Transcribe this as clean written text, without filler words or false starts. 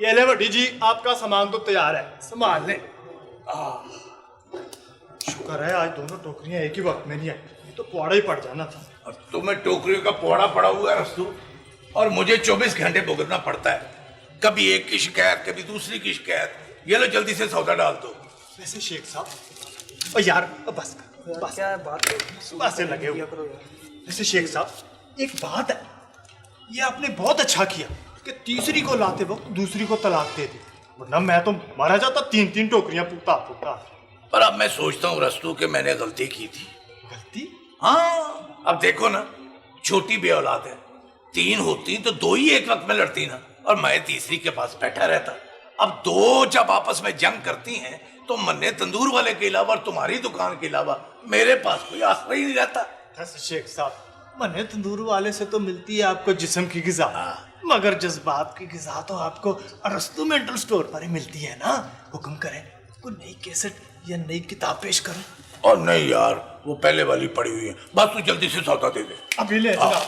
ये ले बड़ी जी, आपका सामान तो तैयार है, संभाल ले। शुक्र है आज दोनों टोकरियां एक ही वक्त में नहीं आई, तो पुआड़ा ही पड़ जाना था। और तुम्हें टोकरियों का पुआड़ा पड़ा हुआ है रस्तू, और मुझे 24 घंटे भुगतना पड़ता है, कभी एक की शिकायत कभी दूसरी की शिकायत। ये लो जल्दी से सौदा डाल दो। वैसे शेख साहब, ओ यार बस बस क्या बात है, सुबह से लगे हुए। वैसे शेख साहब एक बात है, ये आपने बहुत अच्छा किया कि तीसरी को लाते वक्त दूसरी को तलाक दे दी, वरना मैं तो मारा जाता 3-3 टोकरियां फूकता। पर अब मैं सोचता हूँ रस्तू कि मैंने गलती की थी। गलती? हाँ, अब देखो ना, छोटी बे औलाद है, 3 होती तो 2 ही एक वक्त में लड़ती ना, और मैं तीसरी के पास बैठा रहता। अब 2 जब आपस में जंग करती हैं तो मन्ने तंदूर वाले के अलावा और तुम्हारी दुकान के अलावा मेरे पास कोई आसरा ही नहीं रहता। शेख साहब, मन्ने तंदूर वाले से तो मिलती है आपको जिस्म की ग़िज़ा, मगर जज्बात की ग़िज़ा तो आपको अरस्तू मेंटल स्टोर पर ही मिलती है ना। हुक्म करें, कोई नई कैसेट या नई किताब पेश करें। और नहीं यार, वो पहले वाली पड़ी हुई है, बस तू जल्दी से सौदा दे दे। अभी ले जनाब।